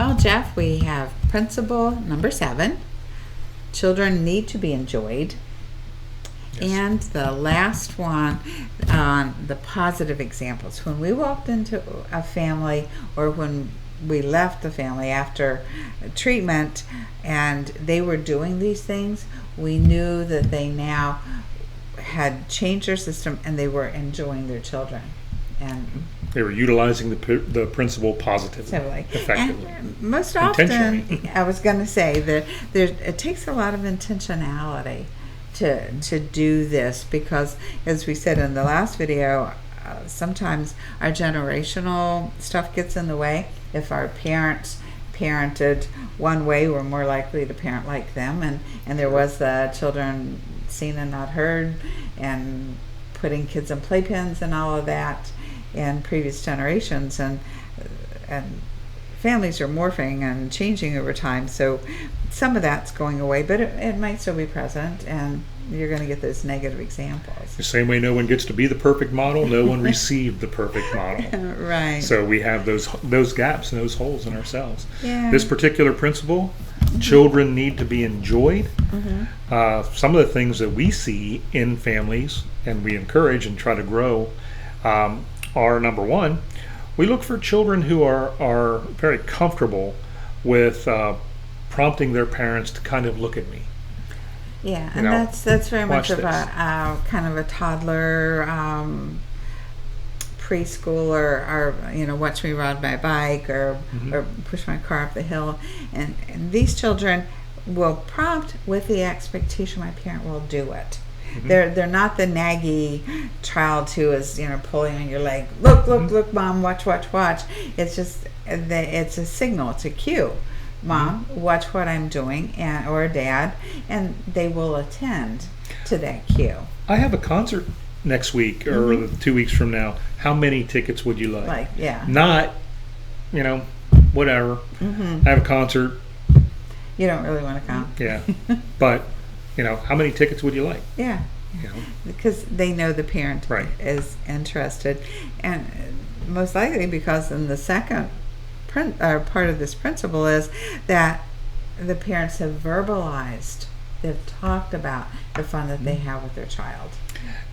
Well, Jeff, we have principle number 7. Children need to be enjoyed. Yes. And the last one on the positive examples. When we walked into a family or when we left the family after treatment and they were doing these things, we knew that they now had changed their system and they were enjoying their children. And They were utilizing the principle positively, so like, effectively. and most often, Intentionally. I was going to say that it takes a lot of intentionality to do this because, as we said in the last video, sometimes our generational stuff gets in the way. If our parents parented one way, we're more likely to parent like them, and there was the children seen and not heard, and putting kids in playpens and all of that in previous generations, and families are morphing and changing over time, so some of that's going away, but it might still be present, and you're going to get those negative examples. The same way no one gets to be the perfect model, no one received the perfect model. Right. So we have those gaps and those holes in ourselves. Yeah. This particular principle, children need to be enjoyed. Some of the things that we see in families and we encourage and try to grow are, number one, we look for children who are very comfortable with prompting their parents to kind of look at me. Yeah, You and know, that's very much watch of a kind of a toddler, preschooler, or watch me ride my bike or push my car up the hill, and these children will prompt with the expectation my parent will do it. They're not the naggy child who is pulling on your leg. Look, mom, watch. It's just it's a signal, it's a cue. Mom, watch what I'm doing, or Dad, and they will attend to that cue. I have a concert next week or 2 weeks from now. How many tickets would you like? Like, yeah. Not, whatever. I have a concert. You don't really want to come. Yeah. But, how many tickets would you like? Yeah. Because they know the parent Right. is interested, and most likely because in the second part of this principle is that the parents have verbalized, they've talked about the fun that they have with their child.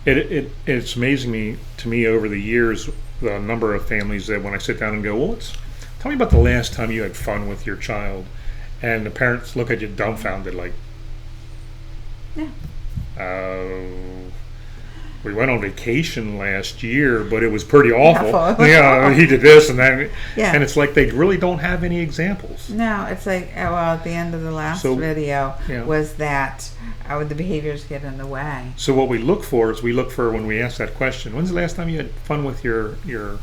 It's amazing to me over the years the number of families that when I sit down and go, well, tell me about the last time you had fun with your child, and the parents look at you dumbfounded like, we went on vacation last year, but it was pretty awful. Yeah, he did this and that. Yeah. And it's like they really don't have any examples. No, it's like, at the end of the last video was that the behaviors get in the way. So what we look for is when we ask that question, when's the last time you had fun with your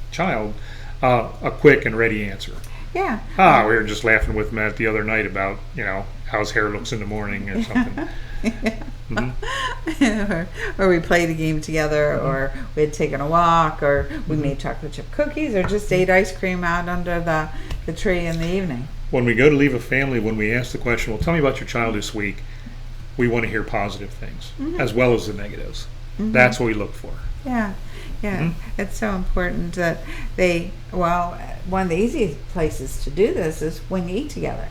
child, a quick and ready answer. Yeah. We were just laughing with Matt the other night about, how his hair looks in the morning or something. Or we played a game together, or we had taken a walk, or we made chocolate chip cookies, or just ate ice cream out under the tree in the evening. When we go to leave a family, when we ask the question, well, tell me about your child this week, we want to hear positive things as well as the negatives. That's what we look for. Yeah. It's so important that one of the easiest places to do this is when you eat together.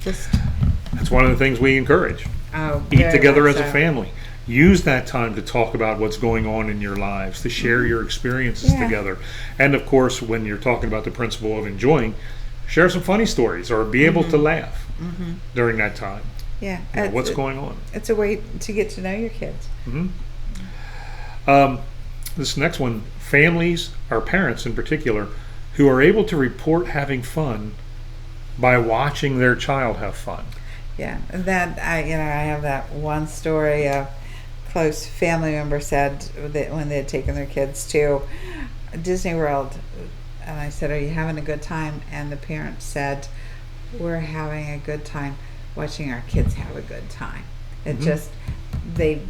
That's one of the things we encourage. Eat together as a family. Use that time to talk about what's going on in your lives, to share your experiences together. And of course, when you're talking about the principle of enjoying, share some funny stories or be able to laugh during that time. Yeah. What's going on. It's a way to get to know your kids. This next one, families, or parents in particular, who are able to report having fun by watching their child have fun. Yeah, that I have that one story. A close family member said that when they had taken their kids to Disney World, and I said, "Are you having a good time?" And the parents said, "We're having a good time watching our kids have a good time." It just they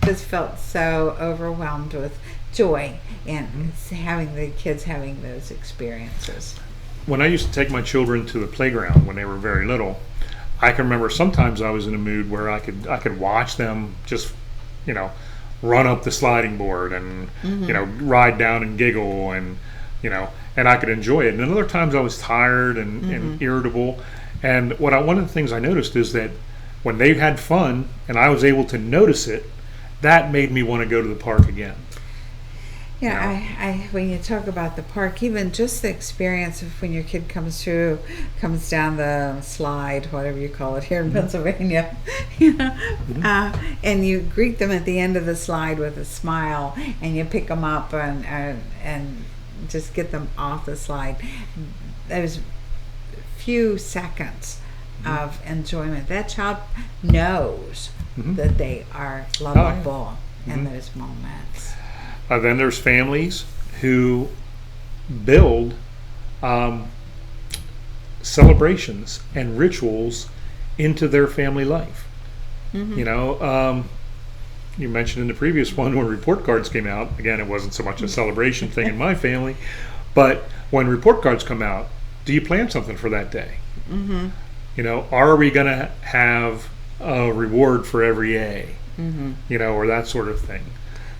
just felt so overwhelmed with joy and having the kids having those experiences. When I used to take my children to the playground when they were very little, I can remember sometimes I was in a mood where I could watch them just, run up the sliding board and, ride down and giggle and, and I could enjoy it. And other times I was tired and irritable. And one of the things I noticed is that when they had fun and I was able to notice it, that made me want to go to the park again. Yeah, I when you talk about the park, even just the experience of when your kid comes down the slide, whatever you call it here in Pennsylvania, and you greet them at the end of the slide with a smile, and you pick them up and just get them off the slide. Those few seconds of enjoyment, that child knows that they are lovable in those moments. Then there's families who build celebrations and rituals into their family life. You know, you mentioned in the previous one when report cards came out, again, it wasn't so much a celebration thing in my family, but when report cards come out, do you plan something for that day? You know, are we going to have a reward for every A? You know, or that sort of thing.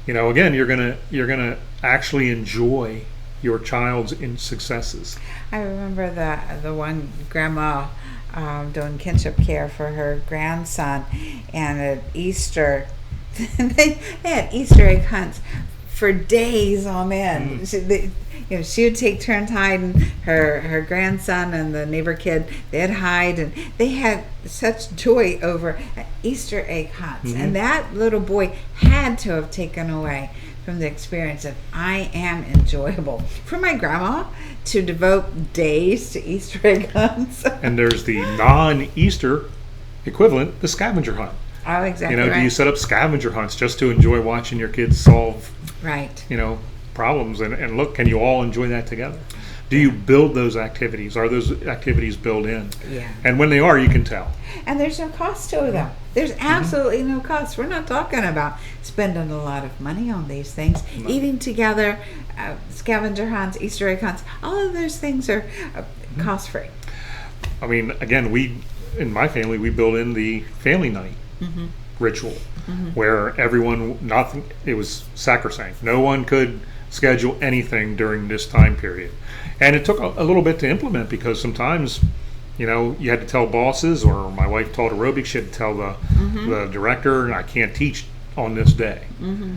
You know, again, you're gonna actually enjoy your child's successes. I remember the one grandma doing kinship care for her grandson, and at Easter, they had Easter egg hunts for days on end. She would take turns hiding. Her grandson and the neighbor kid, they'd hide, and they had such joy over Easter egg hunts. And that little boy had to have taken away from the experience of I am enjoyable. For my grandma to devote days to Easter egg hunts. And there's the non-Easter equivalent, the scavenger hunt. Oh, exactly. Do you set up scavenger hunts just to enjoy watching your kids solve problems and look, can you all enjoy that together? Do you build those activities? Are those activities built in? Yeah. And when they are, you can tell. And there's no cost to them. There's absolutely no cost. We're not talking about spending a lot of money on these things. Eating together, scavenger hunts, Easter egg hunts, all of those things are cost-free. I mean, again, in my family, we build in the family night ritual where it was sacrosanct. No one could schedule anything during this time period. And it took a little bit to implement because sometimes, you had to tell bosses, or my wife taught aerobics, she had to tell the director, I can't teach on this day. But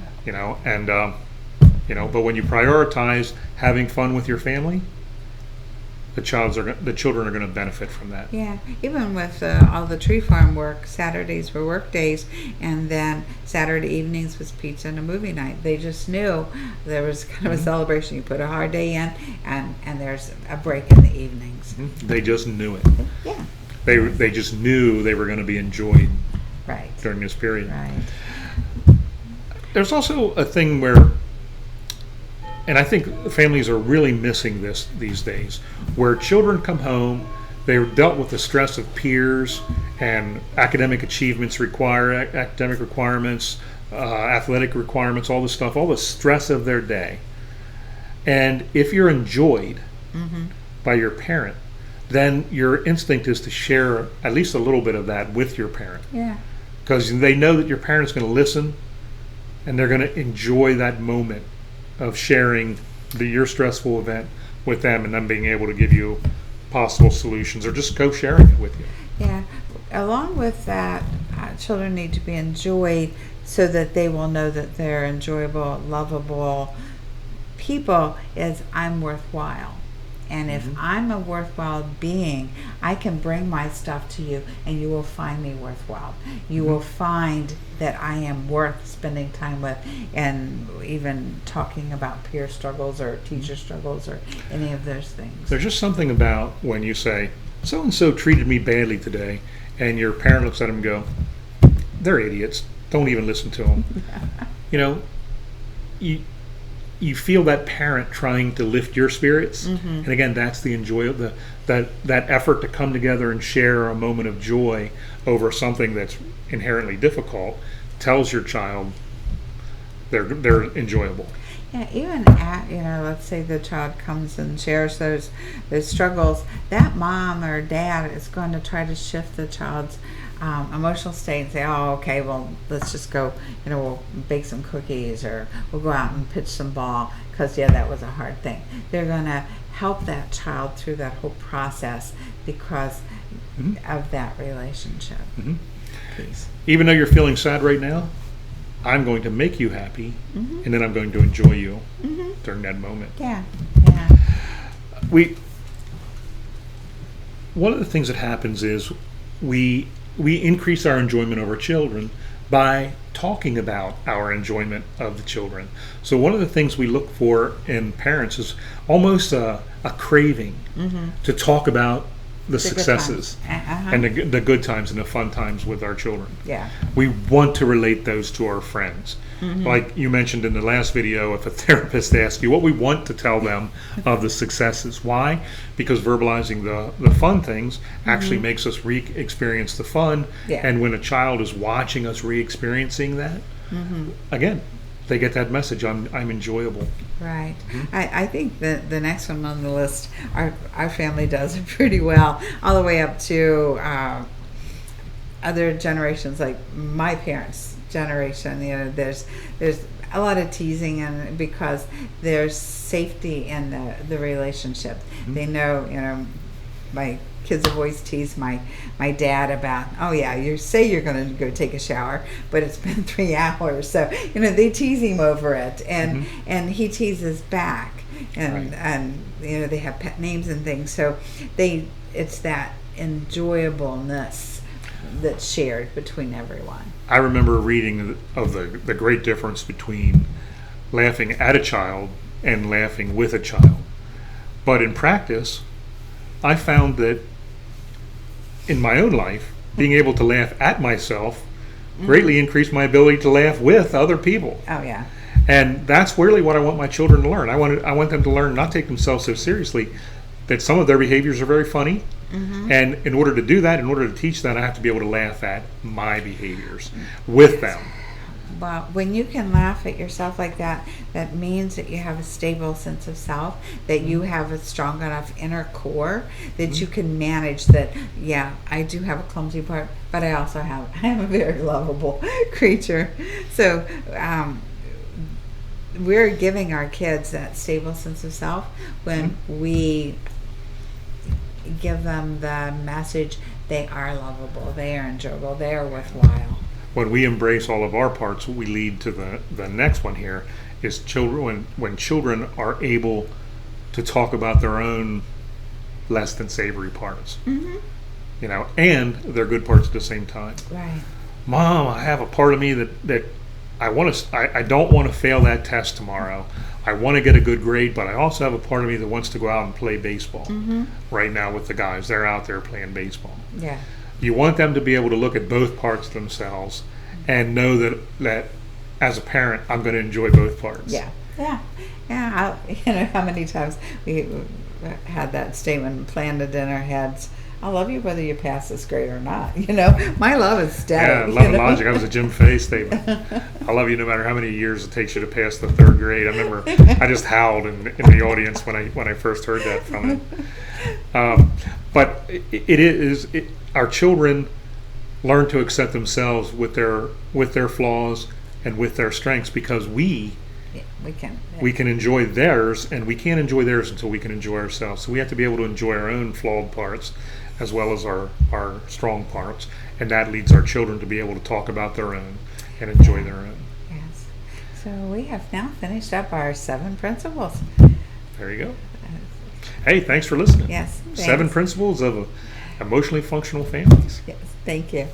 when you prioritize having fun with your family, the children are going to benefit from that. Yeah, even with all the tree farm work, Saturdays were work days, and then Saturday evenings was pizza and a movie night. They just knew there was kind of a celebration. You put a hard day in, and there's a break in the evenings. They just knew it. Yeah. They just knew they were going to be enjoyed during this period. Right. There's also a thing where, and I think families are really missing this these days, where children come home, they're dealt with the stress of peers and academic achievements academic requirements, athletic requirements, all this stuff, all the stress of their day. And if you're enjoyed by your parent, then your instinct is to share at least a little bit of that with your parent. Yeah. Because they know that your parent's going to listen and they're going to enjoy that moment of sharing your stressful event with them and them being able to give you possible solutions or just co-sharing it with you. Yeah. Along with that, children need to be enjoyed so that they will know that they're enjoyable, lovable people, is I'm worthwhile. And if I'm a worthwhile being, I can bring my stuff to you and you will find me worthwhile. You will find that I am worth spending time with, and even talking about peer struggles or teacher struggles or any of those things. There's just something about when you say, so-and-so treated me badly today, and your parent looks at them and go, they're idiots. Don't even listen to them. You feel that parent trying to lift your spirits, and again, that's the that effort to come together and share a moment of joy over something that's inherently difficult tells your child they're enjoyable. Yeah, even let's say the child comes and shares those struggles, that mom or dad is going to try to shift the child's emotional state and say, oh, okay, well, let's just go, we'll bake some cookies or we'll go out and pitch some ball because, that was a hard thing. They're going to help that child through that whole process because of that relationship piece. Even though you're feeling sad right now, I'm going to make you happy, and then I'm going to enjoy you during that moment. Yeah. One of the things that happens is we increase our enjoyment of our children by talking about our enjoyment of the children. So one of the things we look for in parents is almost a craving to talk about the successes and the good times and the fun times with our children. Yeah. We want to relate those to our friends. Like you mentioned in the last video, if a therapist asks you what we want to tell them of the successes. Why? Because verbalizing the fun things actually makes us re-experience the fun. Yeah. And when a child is watching us re-experiencing that, again, they get that message, I'm enjoyable. Right. I think that the next one on the list, our family does it pretty well, all the way up to other generations, like my parents' generation. You know, there's a lot of teasing, and because there's safety in the relationship. They know, my kids have always teased my dad about, oh yeah, you say you're going to go take a shower, but it's been 3 hours. So they tease him over it, and he teases back, and they have pet names and things. So it's that enjoyableness that's shared between everyone. I remember reading of the great difference between laughing at a child and laughing with a child. But in practice, I found that in my own life, being able to laugh at myself greatly increased my ability to laugh with other people. Oh yeah. And that's really what I want my children to learn. I want them to learn not to take themselves so seriously, that some of their behaviors are very funny. And in order to do that, in order to teach that, I have to be able to laugh at my behaviors with them. Well, when you can laugh at yourself like that, that means that you have a stable sense of self, that you have a strong enough inner core that you can manage that. Yeah, I do have a clumsy part, but I also I'm a very lovable creature. So we're giving our kids that stable sense of self when we give them the message they are lovable, they are enjoyable, they are worthwhile. When we embrace all of our parts, we lead to the next one here is children. When children are able to talk about their own less than savory parts, and their good parts at the same time. Right. Mom, I have a part of me that I don't want to fail that test tomorrow. I want to get a good grade, but I also have a part of me that wants to go out and play baseball right now with the guys. They're out there playing baseball. Yeah. You want them to be able to look at both parts of themselves and know that as a parent, I'm going to enjoy both parts. Yeah. How many times we had that statement planted in our heads. I love you whether you pass this grade or not. My love is steady. Yeah, love and logic. That was a Jim Fay statement. I love you no matter how many years it takes you to pass the 3rd grade. I remember I just howled in the audience when I first heard that from him. But our children learn to accept themselves with their flaws and with their strengths because we can enjoy theirs, and we can't enjoy theirs until we can enjoy ourselves. So we have to be able to enjoy our own flawed parts as well as our strong parts, and that leads our children to be able to talk about their own and enjoy their own. Yes. So we have now finished up our 7 principles. There you go. Hey, thanks for listening. Yes. Thanks. 7 principles of emotionally functional families. Yes. Thank you.